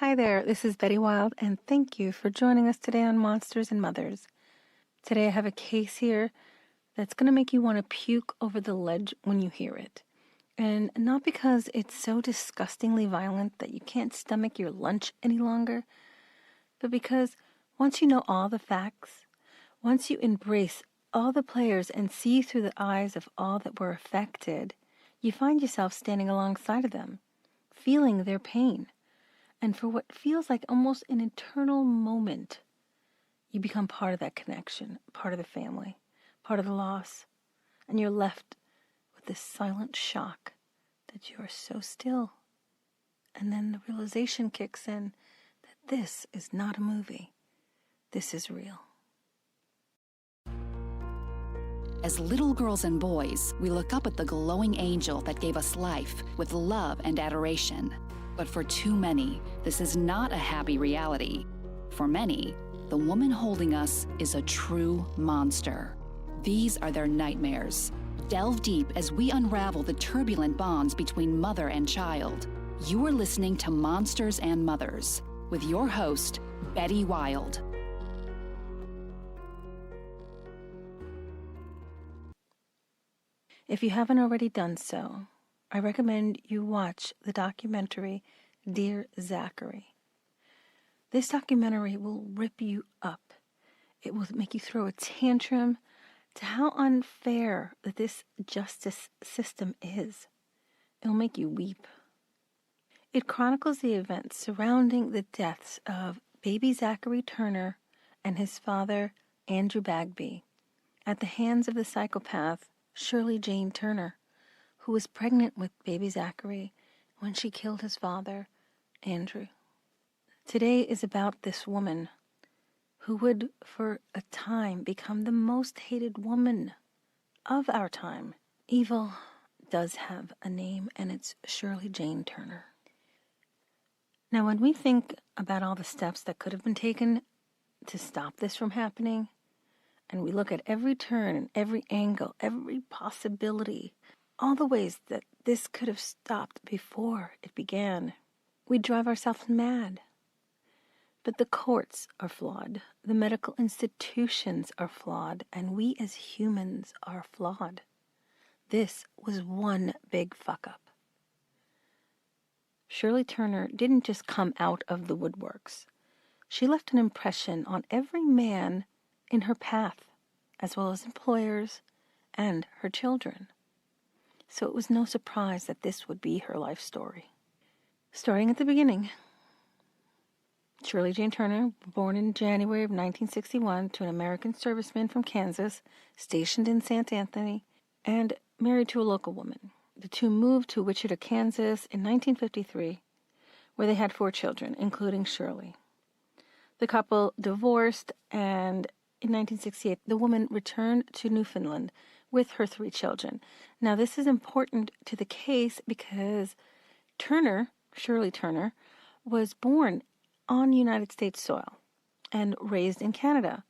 Hi there, this is Betty Wild, and thank you for joining us today on Monsters and Mothers. Today I have a case here that's going to make you want to puke over the ledge when you hear it. And not because it's so disgustingly violent that you can't stomach your lunch any longer, but because once you know all the facts, once you embrace all the players and see through the eyes of all that were affected, you find yourself standing alongside of them, feeling their pain. And for what feels like almost an eternal moment, you become part of that connection, part of the family, part of the loss. And you're left with this silent shock that you are so still. And then the realization kicks in that this is not a movie. This is real. As little girls and boys, we look up at the glowing angel that gave us life with love and adoration. But for too many, this is not a happy reality. For many, the woman holding us is a true monster. These are their nightmares. Delve deep as we unravel the turbulent bonds between mother and child. You are listening to Monsters and Mothers with your host, Betty Wild. If you haven't already done so, I recommend you watch the documentary Dear Zachary. This documentary will rip you up. It will make you throw a tantrum to how unfair that this justice system is. It'll make you weep. It chronicles the events surrounding the deaths of baby Zachary Turner and his father, Andrew Bagby, at the hands of the psychopath Shirley Jane Turner, who was pregnant with baby Zachary when she killed his father, Andrew. Today is about this woman who would, for a time, become the most hated woman of our time. Evil does have a name, and it's Shirley Jane Turner. Now, when we think about all the steps that could have been taken to stop this from happening, and we look at every turn, every angle, every possibility, all the ways that this could have stopped before it began, we drive ourselves mad. But the courts are flawed, the medical institutions are flawed, and we as humans are flawed. This was one big fuck-up. Shirley Turner didn't just come out of the woodworks. She left an impression on every man in her path, as well as employers and her children. So it was no surprise that this would be her life story. Starting at the beginning, Shirley Jane Turner, born in January of 1961 to an American serviceman from Kansas, stationed in St. Anthony, and married to a local woman. The two moved to Wichita, Kansas in 1953, where they had 4 children, including Shirley. The couple divorced, and in 1968, the woman returned to Newfoundland with her 3 children. Now, this is important to the case because Turner, Shirley Turner, was born on United States soil and raised in Canada.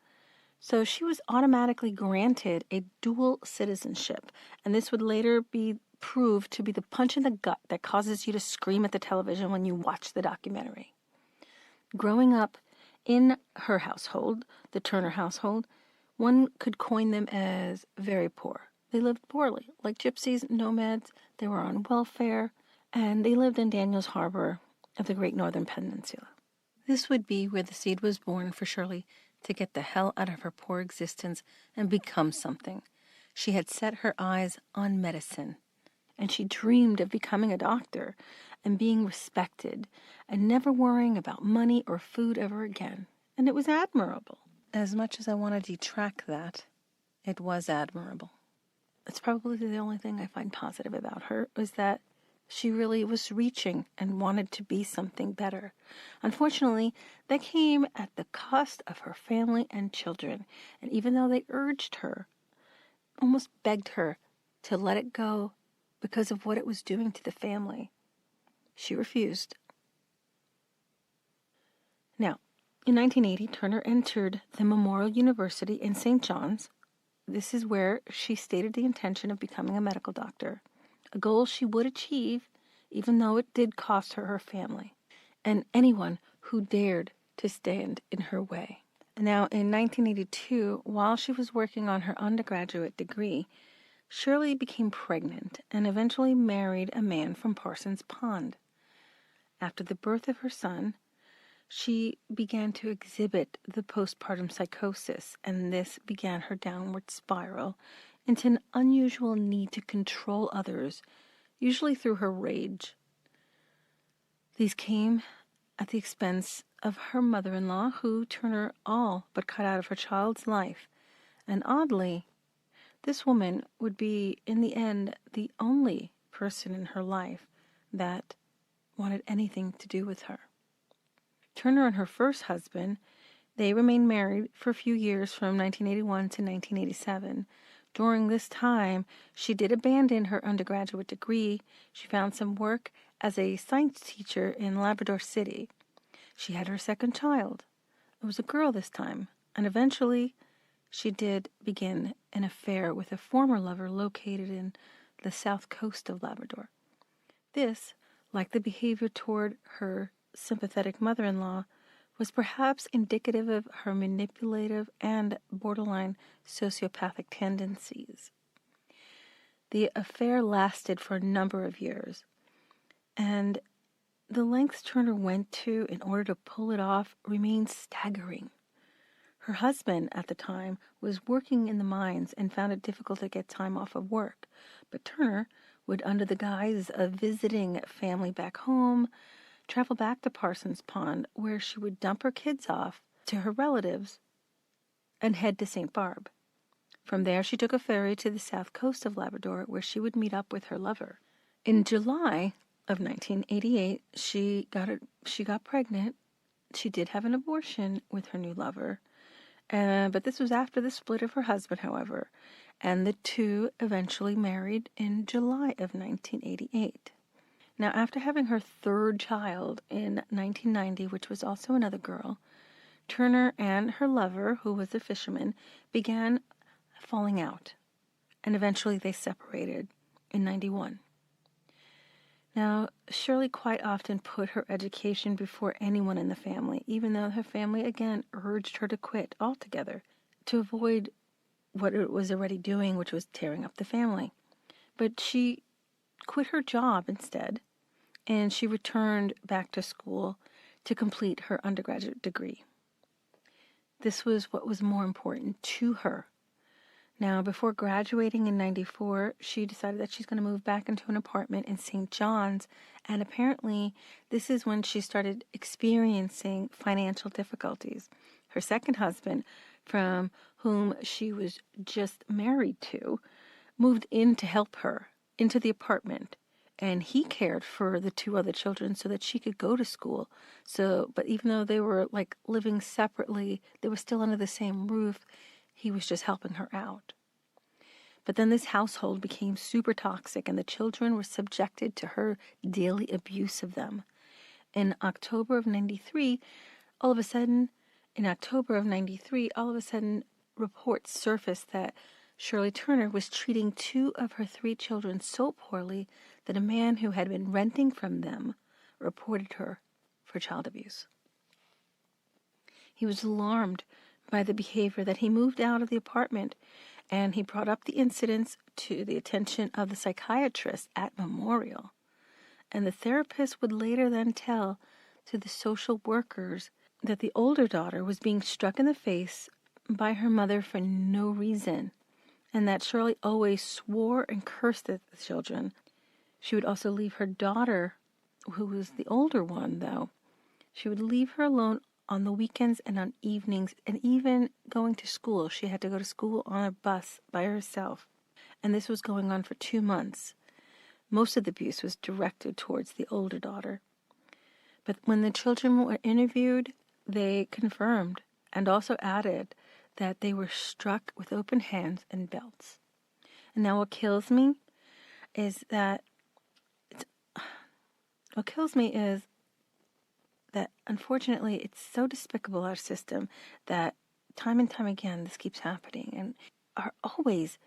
So she was automatically granted a dual citizenship, and this would later be proved to be the punch in the gut that causes you to scream at the television when you watch the documentary. Growing up in her household, the Turner household, one could coin them as very poor. They lived poorly, like gypsies, nomads. They were on welfare, and they lived in Daniels Harbor of the Great Northern Peninsula. This would be where the seed was born for Shirley to get the hell out of her poor existence and become something. She had set her eyes on medicine, and she dreamed of becoming a doctor and being respected and never worrying about money or food ever again. And it was admirable. As much as I want to detract that, it was admirable. It's probably the only thing I find positive about her, is that she really was reaching and wanted to be something better. Unfortunately, that came at the cost of her family and children. And even though they urged her, almost begged her to let it go because of what it was doing to the family, she refused. Now, in 1980, Turner entered the Memorial University in St. John's. This is where she stated the intention of becoming a medical doctor, a goal she would achieve, even though it did cost her her family. and anyone who dared to stand in her way. Now, in 1982, while she was working on her undergraduate degree, Shirley became pregnant and eventually married a man from Parsons Pond. After the birth of her son, she began to exhibit the postpartum psychosis, and this began her downward spiral into an unusual need to control others, usually through her rage. These came at the expense of her mother-in-law, who Turner all but cut out of her child's life. And oddly, this woman would be, in the end, the only person in her life that wanted anything to do with her. Turner and her first husband, they remained married for a few years from 1981 to 1987. During this time, she did abandon her undergraduate degree. She found some work as a science teacher in Labrador City. She had her second child. It was a girl this time, and eventually she did begin an affair with a former lover located in the south coast of Labrador. This, like the behavior toward her sympathetic mother-in-law, was perhaps indicative of her manipulative and borderline sociopathic tendencies. The affair lasted for a number of years, and the lengths Turner went to in order to pull it off remains staggering. Her husband, at the time, was working in the mines and found it difficult to get time off of work, but Turner would, under the guise of visiting family back home, travel back to Parsons Pond, where she would dump her kids off to her relatives and head to St. Barb. From there, she took a ferry to the south coast of Labrador, where she would meet up with her lover. In July of 1988, she got pregnant. She did have an abortion with her new lover, but this was after the split of her husband, however, and the two eventually married in July of 1988. Now, after having her third child in 1990, which was also another girl, Turner and her lover, who was a fisherman, began falling out, and eventually they separated in 91. Now, Shirley quite often put her education before anyone in the family, even though her family again urged her to quit altogether to avoid what it was already doing, which was tearing up the family. But she quit her job instead, and she returned back to school to complete her undergraduate degree. This was what was more important to her. Now, before graduating in 94, she decided that she's going to move back into an apartment in St. John's, and apparently this is when she started experiencing financial difficulties. Her second husband, from whom she was just married to, moved in to help her into the apartment, and he cared for the two other children so that she could go to school. But even though they were like living separately, they were still under the same roof. He was just helping her out. But then this household became super toxic, and the children were subjected to her daily abuse of them. In October of 93, all of a sudden, reports surfaced that Shirley Turner was treating two of her three children so poorly that a man who had been renting from them reported her for child abuse. He was alarmed by the behavior that he moved out of the apartment, and he brought up the incidents to the attention of the psychiatrist at Memorial. And the therapist would later then tell to the social workers that the older daughter was being struck in the face by her mother for no reason, and that Shirley always swore and cursed at the children. She would also leave her daughter, who was the older one though, she would leave her alone on the weekends and on evenings, and even going to school. She had to go to school on a bus by herself. And this was going on for 2 months. Most of the abuse was directed towards the older daughter. But when the children were interviewed, they confirmed and also added that they were struck with open hands and belts. And now what kills me is that unfortunately it's so despicable, our system, that time and time again this keeps happening and are always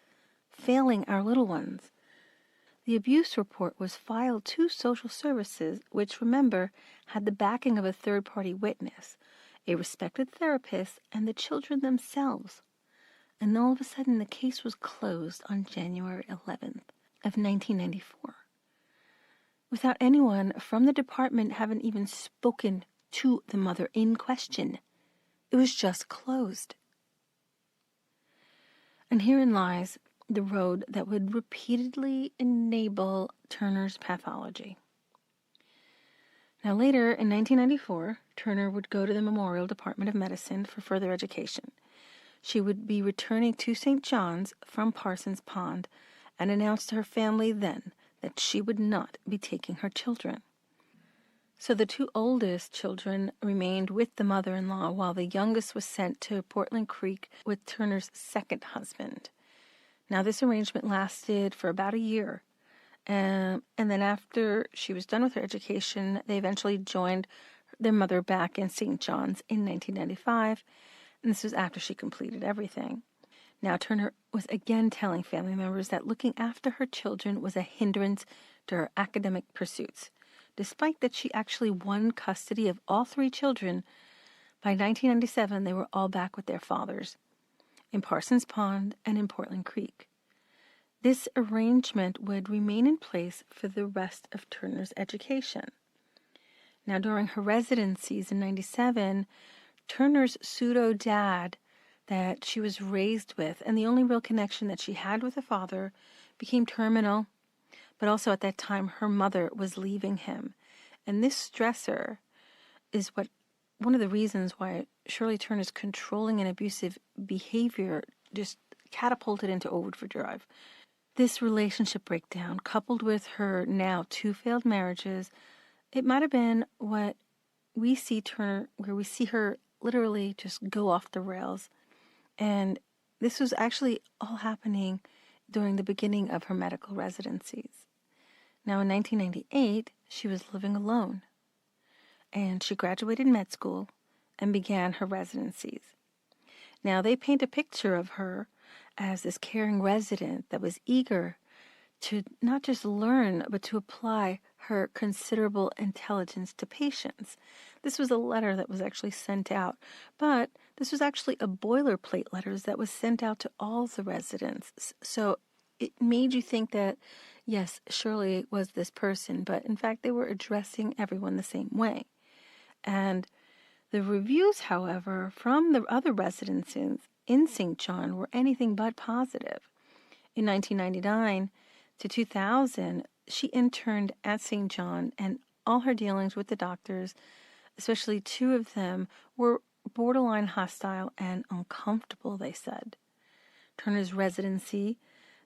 failing our little ones. The abuse report was filed to social services, which, remember, had the backing of a third-party witness, a respected therapist, and the children themselves. And all of a sudden, the case was closed on January 11th of 1994, without anyone from the department having even spoken to the mother in question. It was just closed. And herein lies the road that would repeatedly enable Turner's pathology. Now later, in 1994, Turner would go to the Memorial Department of Medicine for further education. She would be returning to St. John's from Parsons Pond and announced to her family then that she would not be taking her children. So the two oldest children remained with the mother-in-law while the youngest was sent to Portland Creek with Turner's second husband. Now this arrangement lasted for about a year. And then after she was done with her education, they eventually joined their mother back in St. John's in 1995. And this was after she completed everything. Now Turner was again telling family members that looking after her children was a hindrance to her academic pursuits. Despite that she actually won custody of all three children, by 1997 they were all back with their fathers in Parsons Pond and in Portland Creek. This arrangement would remain in place for the rest of Turner's education. Now during her residencies in 97, Turner's pseudo-dad that she was raised with, and the only real connection that she had with her father, became terminal. But also at that time, her mother was leaving him. And this stressor is one of the reasons why Shirley Turner's controlling and abusive behavior just catapulted into overdrive. This relationship breakdown, coupled with her now 2 failed marriages, it might have been what we see Turner, where we see her literally just go off the rails. And this was actually all happening during the beginning of her medical residencies. Now, in 1998, she was living alone, and she graduated med school and began her residencies. Now, they paint a picture of her as this caring resident that was eager to not just learn, but to apply her considerable intelligence to patients. This was a letter that was actually sent out, but this was actually a boilerplate letter that was sent out to all the residents. So it made you think that, yes, Shirley was this person, but in fact they were addressing everyone the same way. And the reviews, however, from the other residents in St. John were anything but positive. In 1999 to 2000, she interned at St. John, and all her dealings with the doctors, especially 2 of them, were borderline hostile and uncomfortable, they said. Turner's residency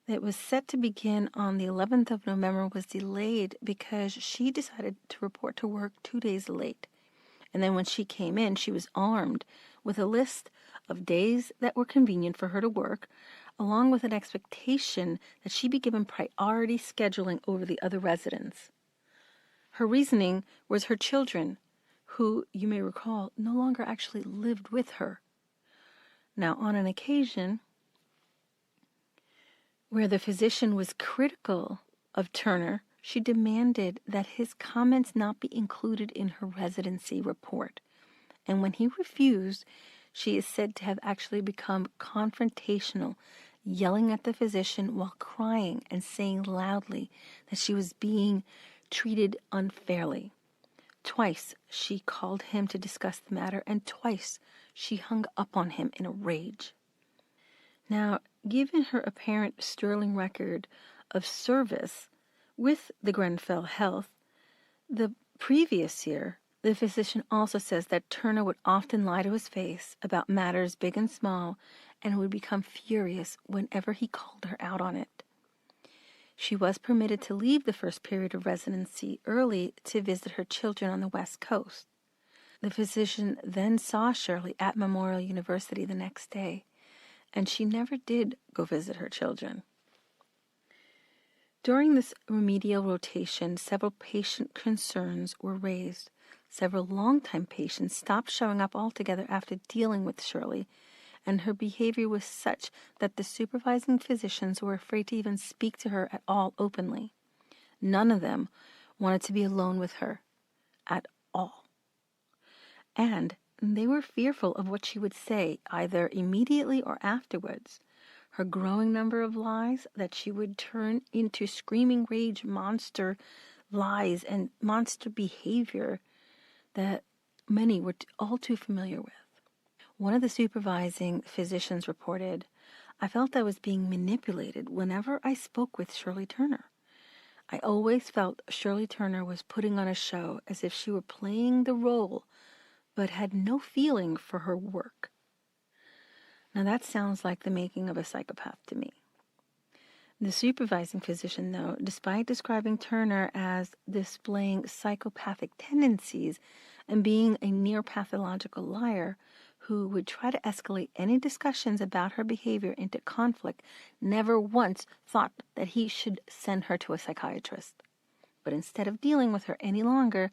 that was set to begin on the 11th of November was delayed because she decided to report to work 2 days late. And then when she came in, she was armed with a list of days that were convenient for her to work, along with an expectation that she be given priority scheduling over the other residents. Her reasoning was her children, who, you may recall, no longer actually lived with her. Now, on an occasion where the physician was critical of Turner, she demanded that his comments not be included in her residency report. And when he refused, she is said to have actually become confrontational, yelling at the physician while crying and saying loudly that she was being treated unfairly. Twice she called him to discuss the matter, and twice she hung up on him in a rage. Now, given her apparent sterling record of service with the Grenfell Health, the previous year, the physician also says that Turner would often lie to his face about matters big and small and would become furious whenever he called her out on it. She was permitted to leave the first period of residency early to visit her children on the West Coast. The physician then saw Shirley at Memorial University the next day, and she never did go visit her children. During this remedial rotation, several patient concerns were raised. Several longtime patients stopped showing up altogether after dealing with Shirley, and her behavior was such that the supervising physicians were afraid to even speak to her at all openly. None of them wanted to be alone with her at all. And they were fearful of what she would say, either immediately or afterwards. Her growing number of lies that she would turn into screaming rage monster lies and monster behavior that many were all too familiar with. One of the supervising physicians reported, "I felt I was being manipulated whenever I spoke with Shirley Turner. I always felt Shirley Turner was putting on a show as if she were playing the role, but had no feeling for her work." Now that sounds like the making of a psychopath to me. The supervising physician, though, despite describing Turner as displaying psychopathic tendencies and being a near-pathological liar who would try to escalate any discussions about her behavior into conflict, never once thought that he should send her to a psychiatrist. But instead of dealing with her any longer,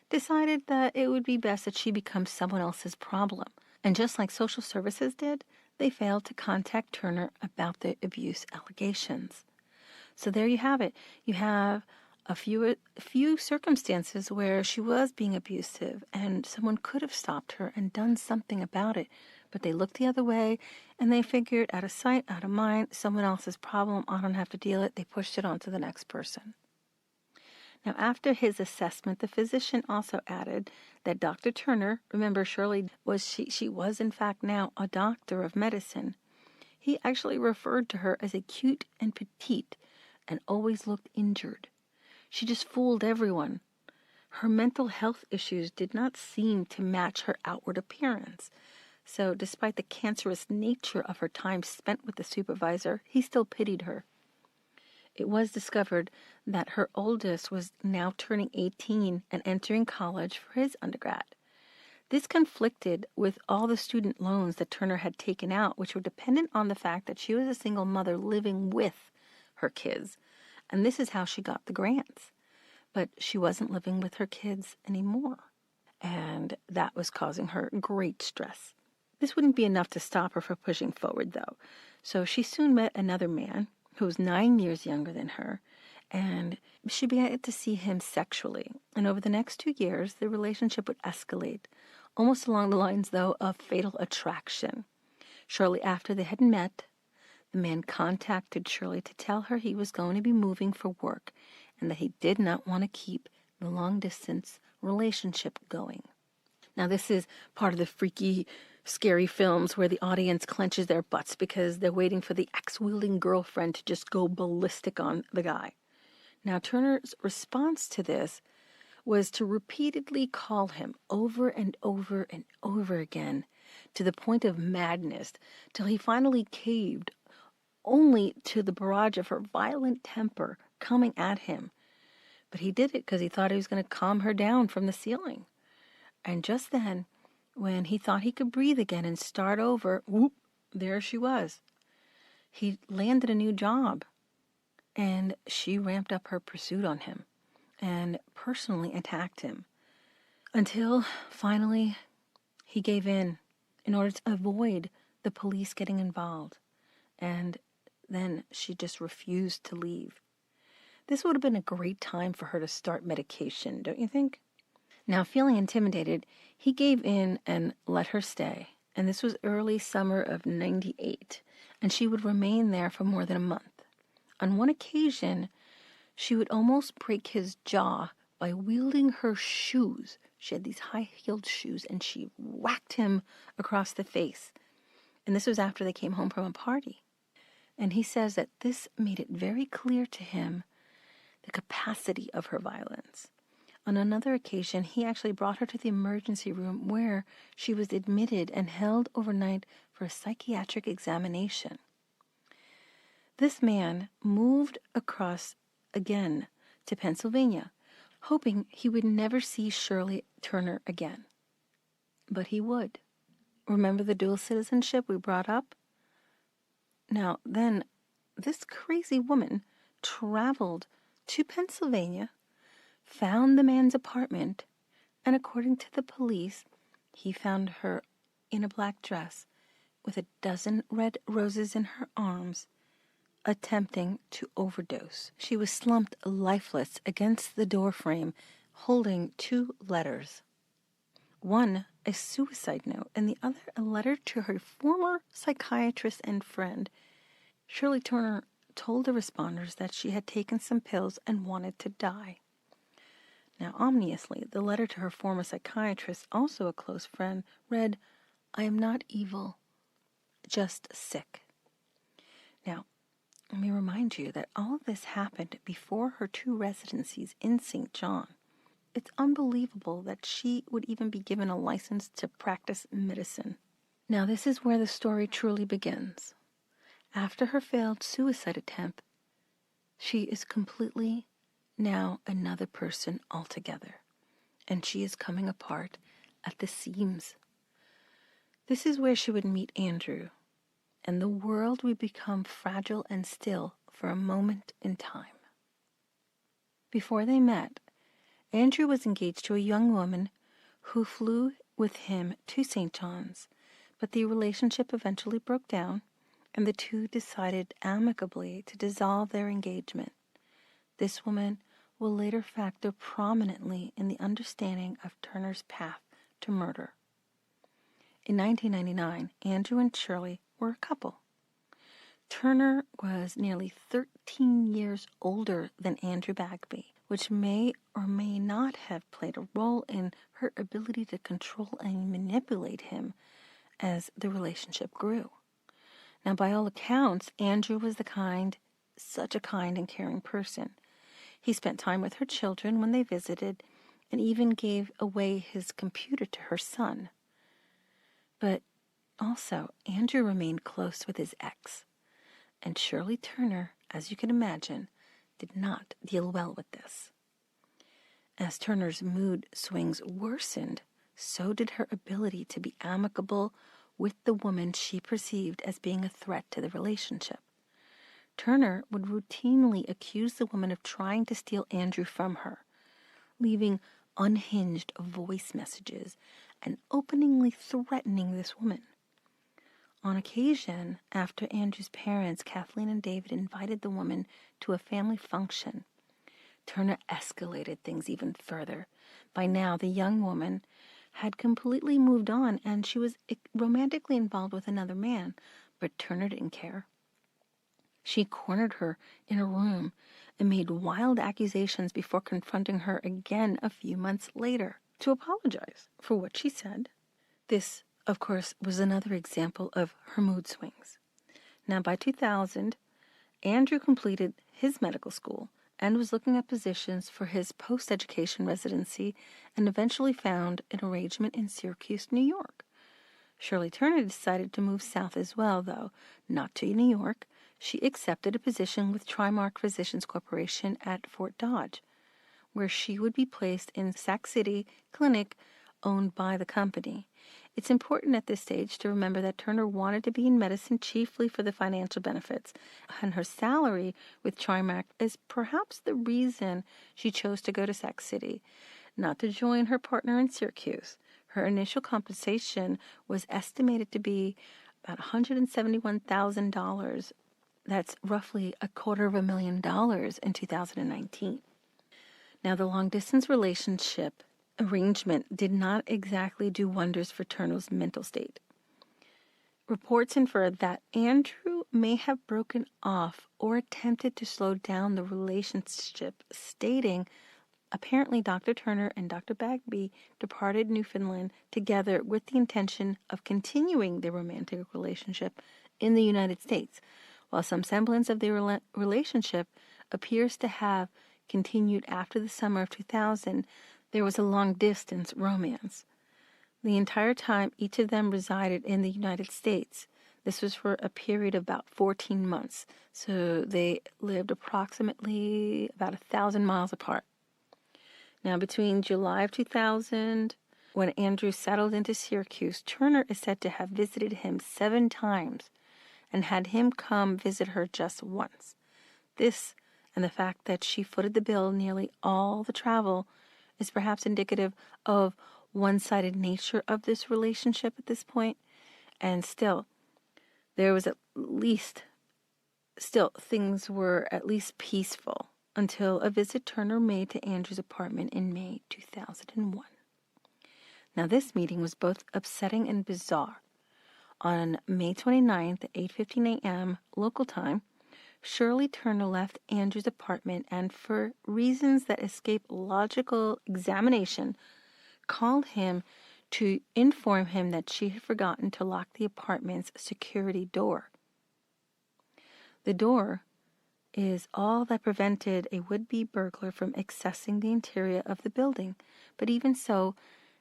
decided that it would be best that she become someone else's problem. And just like social services did, they failed to contact Turner about the abuse allegations. So there you have it. You have a few circumstances where she was being abusive and someone could have stopped her and done something about it, but they looked the other way and they figured, out of sight, out of mind, someone else's problem, I don't have to deal it. They pushed it on to the next person. Now, after his assessment, the physician also added that Dr. Turner, remember Shirley she was in fact now a doctor of medicine. He actually referred to her as a cute and petite and always looked injured. She just fooled everyone. Her mental health issues did not seem to match her outward appearance. So despite the cancerous nature of her time spent with the supervisor, he still pitied her. It was discovered that her oldest was now turning 18 and entering college for his undergrad. This conflicted with all the student loans that Turner had taken out, which were dependent on the fact that she was a single mother living with her kids. And this is how she got the grants. But she wasn't living with her kids anymore. And that was causing her great stress. This wouldn't be enough to stop her from pushing forward, though. So she soon met another man who was 9 years younger than her, and she began to see him sexually. And over the next 2 years, the relationship would escalate, almost along the lines, though, of fatal attraction. Shortly after they had met, the man contacted Shirley to tell her he was going to be moving for work and that he did not want to keep the long-distance relationship going. Now, this is part of the freaky, scary films where the audience clenches their butts because they're waiting for the axe-wielding girlfriend to just go ballistic on the guy. Now, Turner's response to this was to repeatedly call him over and over and over again to the point of madness till he finally caved, only to the barrage of her violent temper coming at him. But he did it because he thought he was going to calm her down from the ceiling. And just then, when he thought he could breathe again and start over, whoop, there she was. He landed a new job, and she ramped up her pursuit on him and personally attacked him until finally he gave in order to avoid the police getting involved. And then she just refused to leave. This would have been a great time for her to start medication, don't you think? Now, feeling intimidated, he gave in and let her stay. And this was early summer of '98, and she would remain there for more than a month. On one occasion, she would almost break his jaw by wielding her shoes. She had these high-heeled shoes, and she whacked him across the face. And this was after they came home from a party. And he says that this made it very clear to him the capacity of her violence. On another occasion, he actually brought her to the emergency room where she was admitted and held overnight for a psychiatric examination. This man moved across again to Pennsylvania, hoping he would never see Shirley Turner again. But he would. Remember the dual citizenship we brought up? Now, then, this crazy woman traveled to Pennsylvania, found the man's apartment, and according to the police, he found her in a black dress with a dozen red roses in her arms, attempting to overdose. She was slumped lifeless against the doorframe, holding 2 letters. One, a suicide note, and the other, a letter to her former psychiatrist and friend. Shirley Turner told the responders that she had taken some pills and wanted to die. Now, ominously, the letter to her former psychiatrist, also a close friend, read, "I am not evil, just sick." Now, let me remind you that all of this happened before her 2 residencies in St. John. It's unbelievable that she would even be given a license to practice medicine. Now, this is where the story truly begins. After her failed suicide attempt, she is completely now another person altogether, and she is coming apart at the seams. This is where she would meet Andrew, and the world would become fragile and still for a moment in time. Before they met, Andrew was engaged to a young woman who flew with him to St. John's, but the relationship eventually broke down, and the two decided amicably to dissolve their engagement. This woman will later factor prominently in the understanding of Turner's path to murder. In 1999, Andrew and Shirley were a couple. Turner was nearly 13 years older than Andrew Bagby, which may or may not have played a role in her ability to control and manipulate him as the relationship grew. Now, by all accounts, Andrew was such a kind and caring person. He spent time with her children when they visited and even gave away his computer to her son. But also, Andrew remained close with his ex, and Shirley Turner, as you can imagine, did not deal well with this. As Turner's mood swings worsened, so did her ability to be amicable with the woman she perceived as being a threat to the relationship. Turner would routinely accuse the woman of trying to steal Andrew from her, leaving unhinged voice messages and openly threatening this woman. On occasion, after Andrew's parents, Kathleen and David, invited the woman to a family function, Turner escalated things even further. By now, the young woman had completely moved on, and she was romantically involved with another man, but Turner didn't care. She cornered her in a room and made wild accusations before confronting her again a few months later to apologize for what she said. This, of course, was another example of her mood swings. Now, by 2000, Andrew completed his medical school and was looking at positions for his post-education residency and eventually found an arrangement in Syracuse, New York. Shirley Turner decided to move south as well, though not to New York. She accepted a position with Trimark Physicians Corporation at Fort Dodge, where she would be placed in Sac City Clinic owned by the company. It's important at this stage to remember that Turner wanted to be in medicine chiefly for the financial benefits, and her salary with Trimark is perhaps the reason she chose to go to Sac City, not to join her partner in Syracuse. Her initial compensation was estimated to be about $171,000. That's roughly $250,000 in 2019. Now, the long-distance relationship arrangement did not exactly do wonders for Turner's mental state. Reports infer that Andrew may have broken off or attempted to slow down the relationship, stating apparently Dr. Turner and Dr. Bagby departed Newfoundland together with the intention of continuing their romantic relationship in the United States. While some semblance of their relationship appears to have continued after the summer of 2000, there was a long-distance romance. The entire time, each of them resided in the United States. This was for a period of about 14 months, so they lived approximately about 1,000 miles apart. Now, between July of 2000, when Andrew settled into Syracuse, Turner is said to have visited him 7 times and had him come visit her just once. This, and the fact that she footed the bill nearly all the travel, is perhaps indicative of one-sided nature of this relationship at this point. And still, there was at least Still, things were at least peaceful until a visit Turner made to Andrew's apartment in May 2001. Now, this meeting was both upsetting and bizarre. On May 29th at 8:15 a.m. local time, Shirley Turner left Andrew's apartment and, for reasons that escape logical examination, called him to inform him that she had forgotten to lock the apartment's security door. The door is all that prevented a would-be burglar from accessing the interior of the building, but even so,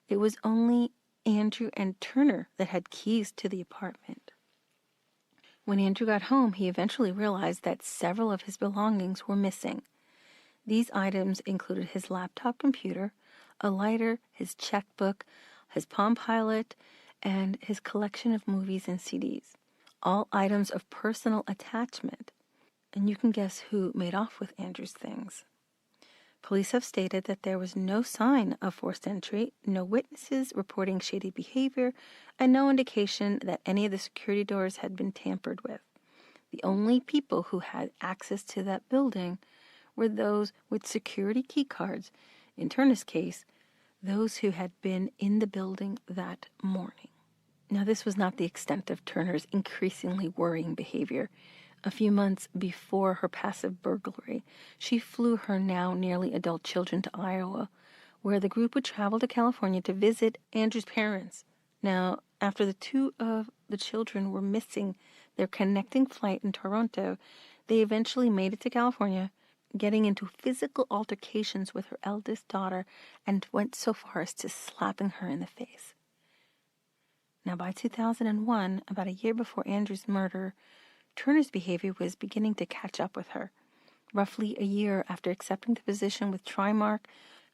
it was only Andrew and Turner that had keys to the apartment. When Andrew got home, he eventually realized that several of his belongings were missing. These items included his laptop computer, a lighter, his checkbook, his Palm Pilot, and his collection of movies and CDs, all items of personal attachment. And you can guess who made off with Andrew's things. Police have stated that there was no sign of forced entry, no witnesses reporting shady behavior, and no indication that any of the security doors had been tampered with. The only people who had access to that building were those with security key cards. In Turner's case, those who had been in the building that morning. Now, this was not the extent of Turner's increasingly worrying behavior. A few months before her passive burglary, she flew her now nearly adult children to Iowa, where the group would travel to California to visit Andrew's parents. Now, after the two of the children were missing their connecting flight in Toronto, they eventually made it to California, getting into physical altercations with her eldest daughter, and went so far as to slapping her in the face. Now, by 2001, about a year before Andrew's murder, Turner's behavior was beginning to catch up with her. Roughly a year after accepting the position with Trimark,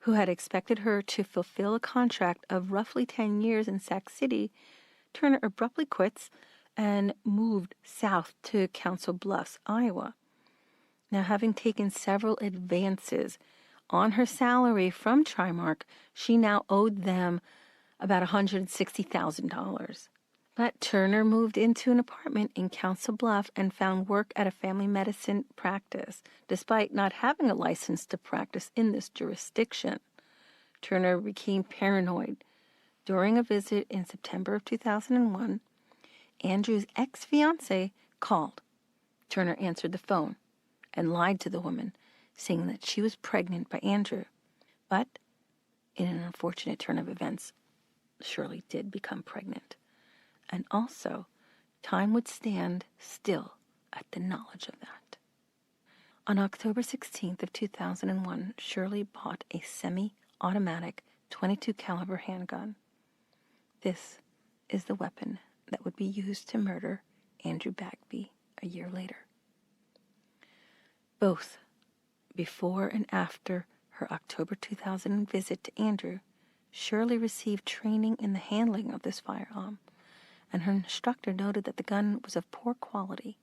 who had expected her to fulfill a contract of roughly 10 years in Sac City, Turner abruptly quits and moved south to Council Bluffs, Iowa. Now, having taken several advances on her salary from Trimark, she now owed them about $160,000. But Turner moved into an apartment in Council Bluff and found work at a family medicine practice, despite not having a license to practice in this jurisdiction. Turner became paranoid. During a visit in September of 2001, Andrew's ex-fiancée called. Turner answered the phone and lied to the woman, saying that she was pregnant by Andrew. But, in an unfortunate turn of events, Shirley did become pregnant. And also, time would stand still at the knowledge of that. On October 16th of 2001, Shirley bought a semi-automatic .22 caliber handgun. This is the weapon that would be used to murder Andrew Bagby a year later. Both before and after her October 2000 visit to Andrew, Shirley received training in the handling of this firearm, and her instructor noted that the gun was of poor quality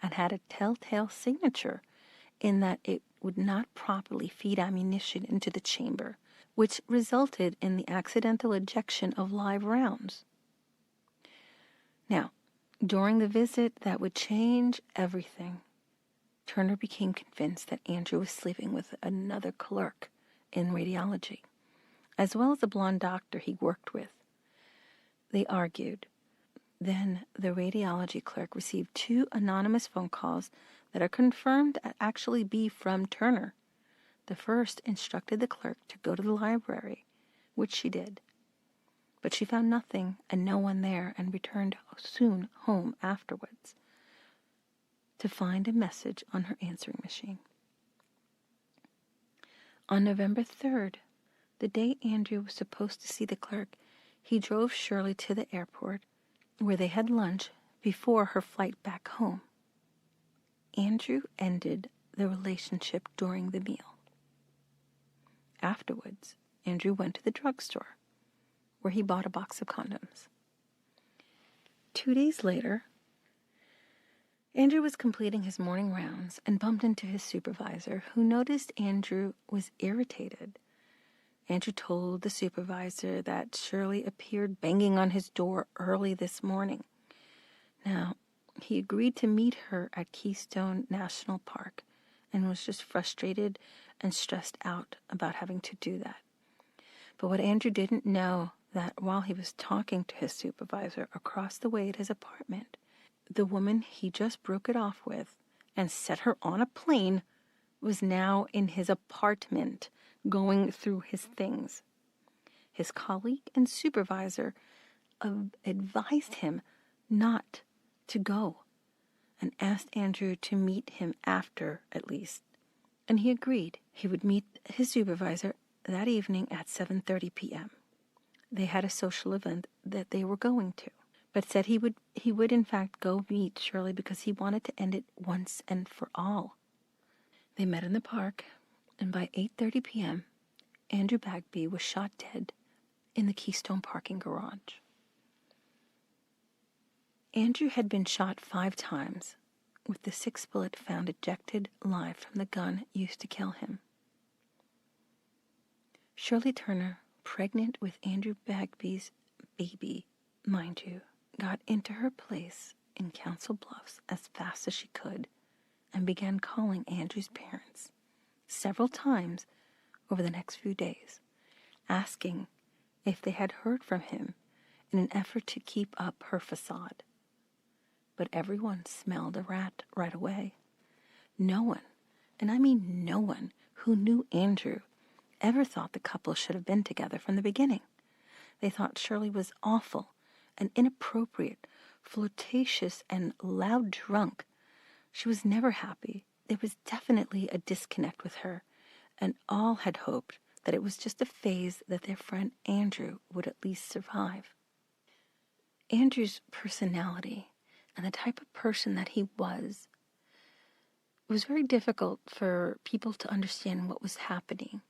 and had a telltale signature in that it would not properly feed ammunition into the chamber, which resulted in the accidental ejection of live rounds. Now, during the visit that would change everything, Turner became convinced that Andrew was sleeping with another clerk in radiology, as well as a blonde doctor he worked with. They argued. Then the radiology clerk received 2 anonymous phone calls that are confirmed to actually be from Turner. The first instructed the clerk to go to the library, which she did. But she found nothing and no one there and returned soon home afterwards to find a message on her answering machine. On November 3rd, the day Andrew was supposed to see the clerk, he drove Shirley to the airport, where they had lunch before her flight back home. Andrew ended the relationship during the meal. Afterwards, Andrew went to the drugstore, where he bought a box of condoms. 2 days later, Andrew was completing his morning rounds and bumped into his supervisor, who noticed Andrew was irritated. Andrew told the supervisor that Shirley appeared banging on his door early this morning. Now, He agreed to meet her at Keystone National Park and was just frustrated and stressed out about having to do that. But what Andrew didn't know, that while he was talking to his supervisor across the way at his apartment, the woman he just broke it off with and set her on a plane was now in his apartment going through his things. His colleague and supervisor advised him not to go and asked Andrew to meet him after, at least. And he agreed. He would meet his supervisor that evening at 7:30 p.m. They had a social event that they were going to, but said he would in fact go meet Shirley because he wanted to end it once and for all. They met in the park, and by 8:30 p.m., Andrew Bagby was shot dead in the Keystone parking garage. Andrew had been shot 5 times, with the 6th bullet found ejected live from the gun used to kill him. Shirley Turner, pregnant with Andrew Bagby's baby, mind you, got into her place in Council Bluffs as fast as she could and began calling Andrew's parents several times over the next few days, asking if they had heard from him in an effort to keep up her facade. But everyone smelled a rat right away. No one, and I mean no one, who knew Andrew ever thought the couple should have been together from the beginning. They thought Shirley was awful and inappropriate, flirtatious and loud drunk. She was never happy. There was definitely a disconnect with her, and all had hoped that it was just a phase that their friend Andrew would at least survive. Andrew's personality and the type of person that he was, it was very difficult for people to understand what was happening.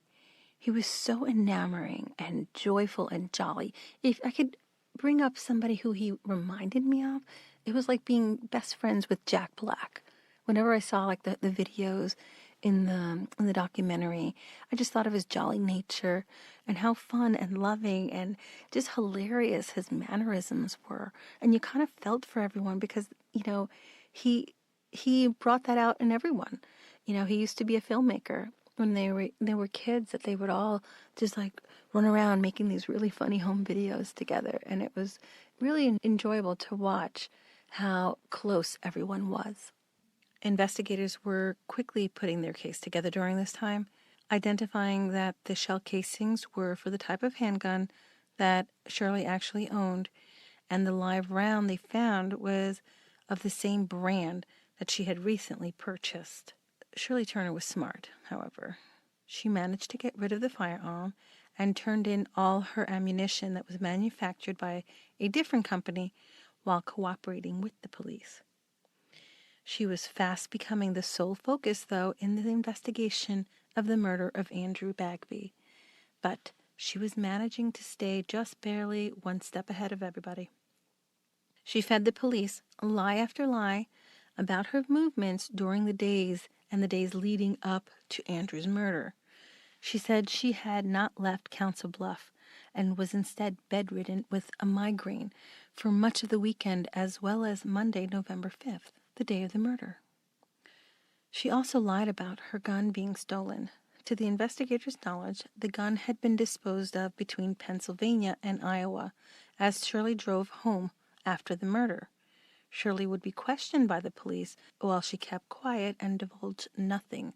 He was so enamoring and joyful and jolly. If I could bring up somebody who he reminded me of, it was like being best friends with Jack Black. Whenever I saw like the videos in the documentary, I just thought of his jolly nature and how fun and loving and just hilarious his mannerisms were. And you kind of felt for everyone because, he brought that out in everyone. He used to be a filmmaker. When they were kids, that they would all just like run around making these really funny home videos together, and it was really enjoyable to watch how close everyone was. Investigators were quickly putting their case together during this time, identifying that the shell casings were for the type of handgun that Shirley actually owned, and the live round they found was of the same brand that she had recently purchased. Shirley Turner was smart, however. She managed to get rid of the firearm and turned in all her ammunition that was manufactured by a different company while cooperating with the police. She was fast becoming the sole focus, though, in the investigation of the murder of Andrew Bagby. But she was managing to stay just barely one step ahead of everybody. She fed the police lie after lie about her movements during the days and the days leading up to Andrew's murder. She said she had not left Council Bluff and was instead bedridden with a migraine for much of the weekend as well as Monday, November 5th, the day of the murder. She also lied about her gun being stolen. To the investigators' knowledge, the gun had been disposed of between Pennsylvania and Iowa as Shirley drove home after the murder. Shirley would be questioned by the police while she kept quiet and divulged nothing.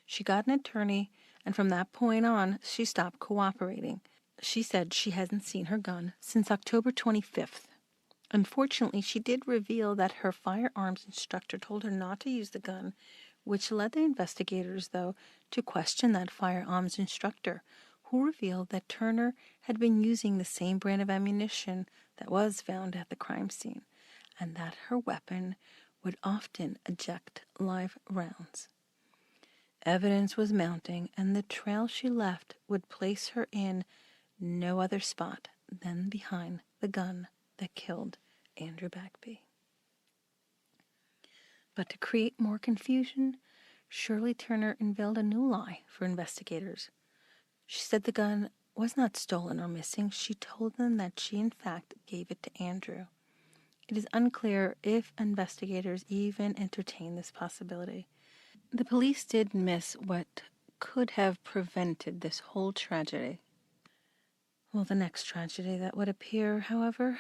She got an attorney, and from that point on, she stopped cooperating. She said she hasn't seen her gun since October 25th. Unfortunately, she did reveal that her firearms instructor told her not to use the gun, which led the investigators, though, to question that firearms instructor, who revealed that Turner had been using the same brand of ammunition that was found at the crime scene, and that her weapon would often eject live rounds. Evidence was mounting, and the trail she left would place her in no other spot than behind the gun that killed Andrew Bagby. But to create more confusion, Shirley Turner unveiled a new lie for investigators. She said the gun was not stolen or missing. She told them that she in fact gave it to Andrew. It is unclear if investigators even entertained this possibility. The police did miss what could have prevented this whole tragedy. Well, the next tragedy that would appear, however,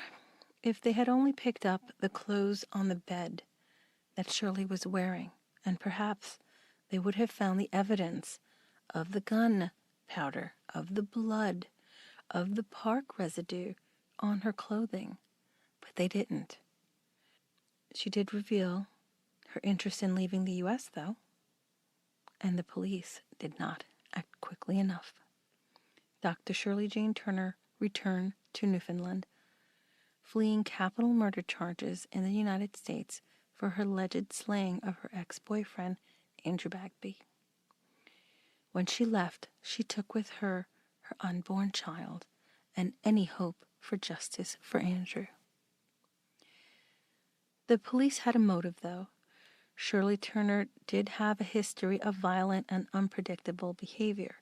if they had only picked up the clothes on the bed that Shirley was wearing, and perhaps they would have found the evidence of the gun powder, of the blood, of the park residue on her clothing. But they didn't. She did reveal her interest in leaving the U.S., though, and the police did not act quickly enough. Dr. Shirley Jane Turner returned to Newfoundland, fleeing capital murder charges in the United States for her alleged slaying of her ex-boyfriend, Andrew Bagby. When she left, she took with her her unborn child and any hope for justice for Andrew. The police had a motive, though. Shirley Turner did have a history of violent and unpredictable behavior,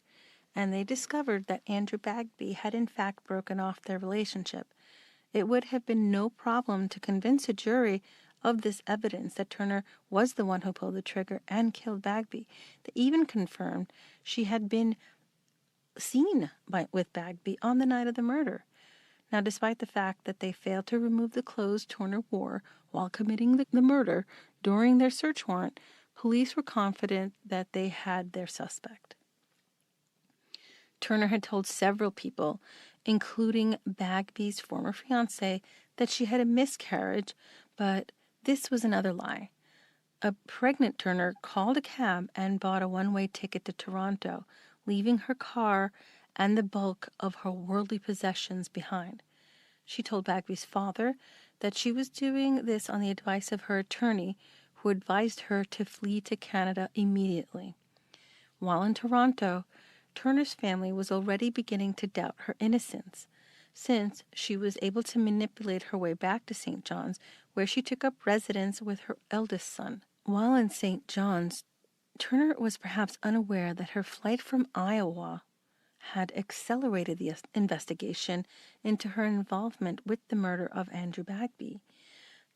and they discovered that Andrew Bagby had in fact broken off their relationship. It would have been no problem to convince a jury of this evidence that Turner was the one who pulled the trigger and killed Bagby. They even confirmed she had been seen with Bagby on the night of the murder. Now, despite the fact that they failed to remove the clothes Turner wore while committing the murder during their search warrant, police were confident that they had their suspect. Turner had told several people, including Bagby's former fiancé, that she had a miscarriage, but this was another lie. A pregnant Turner called a cab and bought a one-way ticket to Toronto, leaving her car and the bulk of her worldly possessions behind. She told Bagby's father that she was doing this on the advice of her attorney, who advised her to flee to Canada immediately. While in Toronto, Turner's family was already beginning to doubt her innocence, since she was able to manipulate her way back to St. John's, where she took up residence with her eldest son. While in St. John's, Turner was perhaps unaware that her flight from Iowa had accelerated the investigation into her involvement with the murder of Andrew Bagby.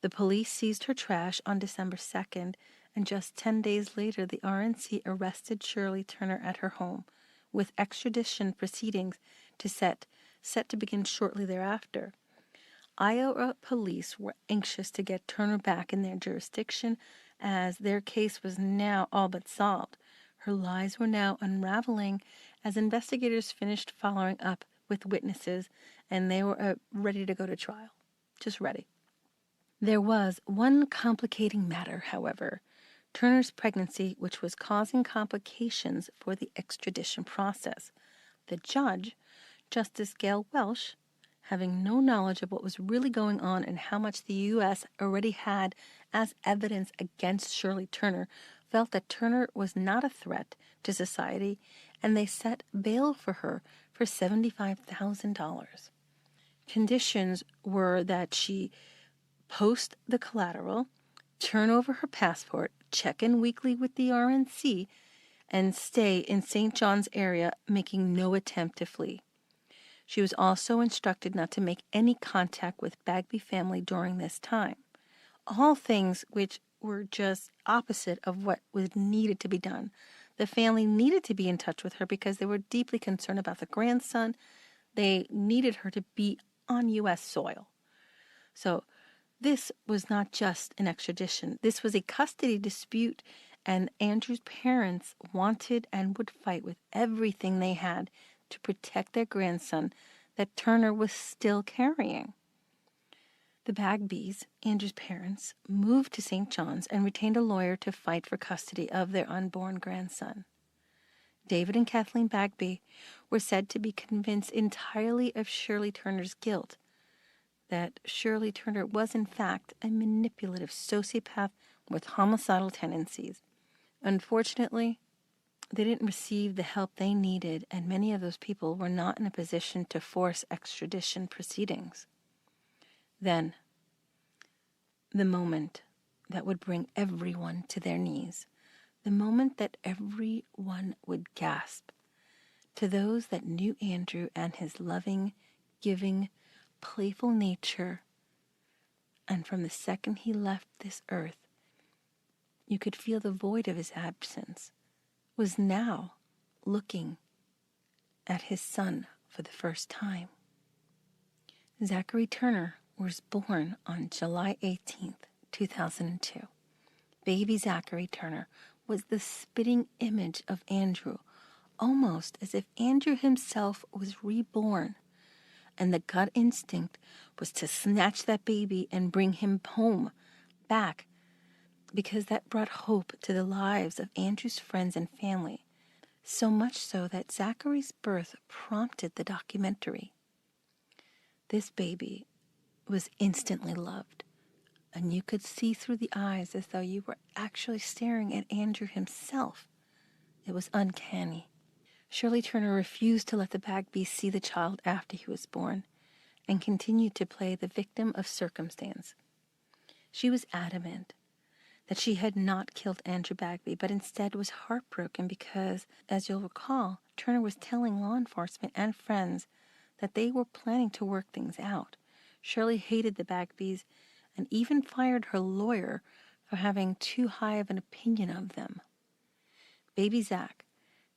The police seized her trash on December 2nd, and just 10 days later the RNC arrested Shirley Turner at her home, with extradition proceedings set to begin shortly thereafter. Iowa police were anxious to get Turner back in their jurisdiction, as their case was now all but solved. Her lies were now unraveling as investigators finished following up with witnesses, and they were ready to go to trial. Just ready. There was one complicating matter, however: Turner's pregnancy, which was causing complications for the extradition process. The judge, Justice Gail Welsh, having no knowledge of what was really going on and how much the U.S. already had as evidence against Shirley Turner, felt that Turner was not a threat to society, and they set bail for her for $75,000. Conditions were that she post the collateral, turn over her passport, check in weekly with the RNC, and stay in St. John's area, making no attempt to flee. She was also instructed not to make any contact with Bagby family during this time. All things which were just opposite of what was needed to be done. The family needed to be in touch with her because they were deeply concerned about the grandson. They needed her to be on U.S. soil. So this was not just an extradition. This was a custody dispute, and Andrew's parents wanted and would fight with everything they had to protect their grandson that Turner was still carrying. The Bagbys, Andrew's parents, moved to St. John's and retained a lawyer to fight for custody of their unborn grandson. David and Kathleen Bagby were said to be convinced entirely of Shirley Turner's guilt, that Shirley Turner was in fact a manipulative sociopath with homicidal tendencies. Unfortunately, they didn't receive the help they needed, and many of those people were not in a position to force extradition proceedings. Then, the moment that would bring everyone to their knees, the moment that everyone would gasp. To those that knew Andrew and his loving, giving, playful nature, And from the second he left this earth, you could feel the void of his absence, was now looking at his son for the first time. Zachary Turner was born on July 18th, 2002. Baby Zachary Turner was the spitting image of Andrew, almost as if Andrew himself was reborn. And the gut instinct was to snatch that baby and bring him home, back, because that brought hope to the lives of Andrew's friends and family, so much so that Zachary's birth prompted the documentary. This baby was instantly loved, and you could see through the eyes as though you were actually staring at Andrew himself. It was uncanny. Shirley Turner refused to let the Bagbys see the child after he was born, and continued to play the victim of circumstance. She was adamant that she had not killed Andrew Bagby, but instead was heartbroken because, as you'll recall, Turner was telling law enforcement and friends that they were planning to work things out. Shirley hated the Bagbys and even fired her lawyer for having too high of an opinion of them. Baby Zach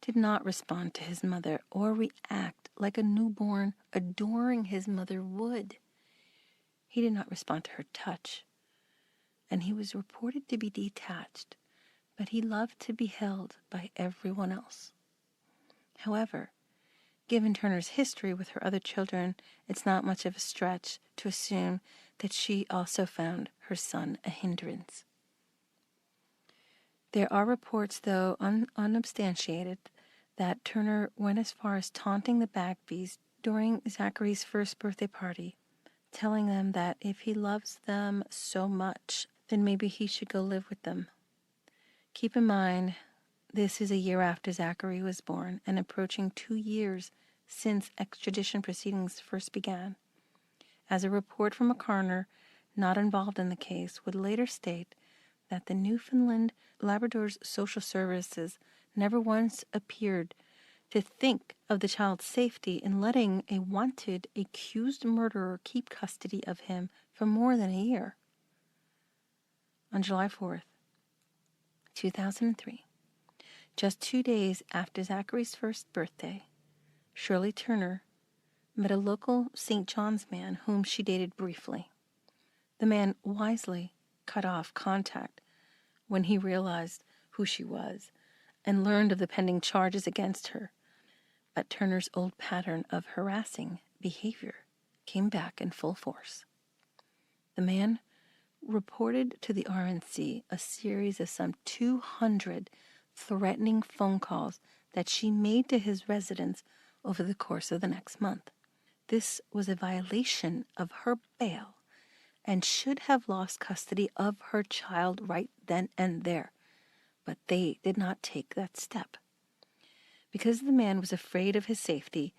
did not respond to his mother or react like a newborn adoring his mother would. He did not respond to her touch, and he was reported to be detached, but he loved to be held by everyone else. However, given Turner's history with her other children, it's not much of a stretch to assume that she also found her son a hindrance. There are reports, though unsubstantiated, that Turner went as far as taunting the Bagbys during Zachary's first birthday party, telling them that if he loves them so much, then maybe he should go live with them. Keep in mind, this is a year after Zachary was born and approaching 2 years since extradition proceedings first began. As a report from a coroner not involved in the case would later state that the Newfoundland Labrador's social services never once appeared to think of the child's safety in letting a wanted, accused murderer keep custody of him for more than a year. On July 4th, 2003, just 2 days after Zachary's first birthday, Shirley Turner met a local St. John's man whom she dated briefly. The man wisely cut off contact when he realized who she was and learned of the pending charges against her. But Turner's old pattern of harassing behavior came back in full force. The man reported to the RNC a series of some 200 threatening phone calls that she made to his residence over the course of the next month. This was a violation of her bail and should have lost custody of her child right then and there, but they did not take that step. Because the man was afraid of his safety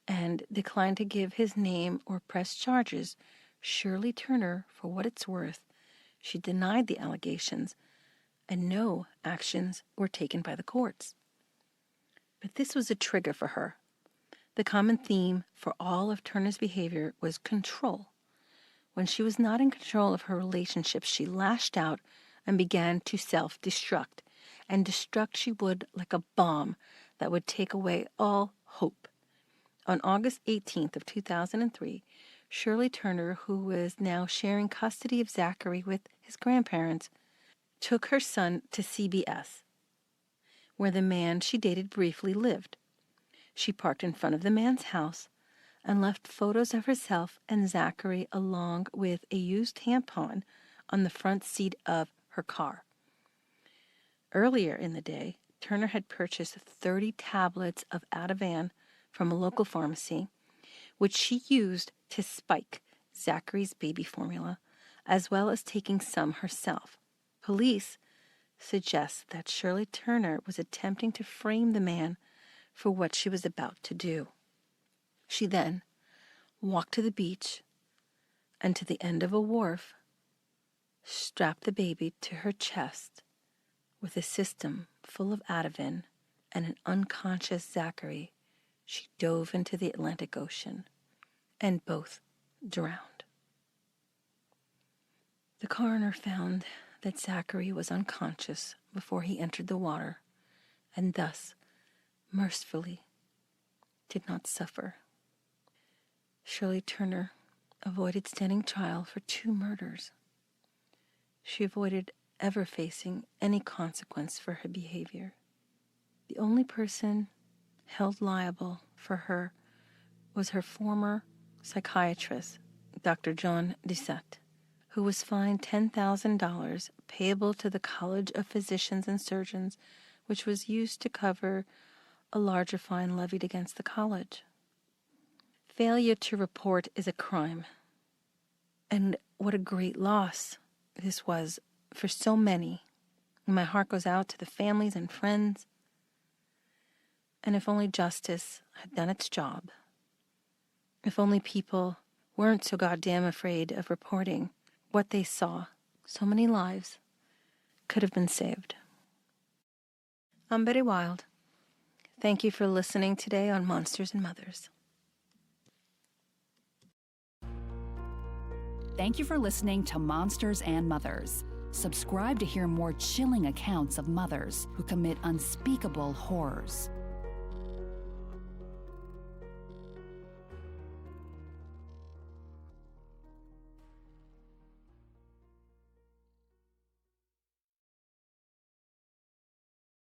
and declined to give his name or press charges, Shirley Turner, for what it's worth, she denied the allegations, and no actions were taken by the courts. But this was a trigger for her. The common theme for all of Turner's behavior was control. When she was not in control of her relationships, she lashed out and began to self-destruct, and destruct she would like a bomb that would take away all hope. On August 18th of 2003, Shirley Turner, who was now sharing custody of Zachary with his grandparents, took her son to CBS, where the man she dated briefly lived. She parked in front of the man's house and left photos of herself and Zachary along with a used tampon on the front seat of her car. Earlier in the day, Turner had purchased 30 tablets of Ativan from a local pharmacy, which she used to spike Zachary's baby formula, as well as taking some herself. Police suggest that Shirley Turner was attempting to frame the man for what she was about to do. She then walked to the beach and to the end of a wharf, strapped the baby to her chest with a system full of Ativan and an unconscious Zachary. She dove into the Atlantic Ocean, and both drowned. The coroner found that Zachary was unconscious before he entered the water, and thus, mercifully, did not suffer. Shirley Turner avoided standing trial for 2 murders. She avoided ever facing any consequence for her behavior. The only person held liable for her was her former psychiatrist, Dr. John Doucette, who was fined $10,000 payable to the College of Physicians and Surgeons, which was used to cover a larger fine levied against the college. Failure to report is a crime. And what a great loss this was for so many. My heart goes out to the families and friends. And if only justice had done its job, if only people weren't so goddamn afraid of reporting what they saw, so many lives could have been saved. I'm Betty Wild. Thank you for listening today on Monsters and Mothers. Thank you for listening to Monsters and Mothers. Subscribe to hear more chilling accounts of mothers who commit unspeakable horrors.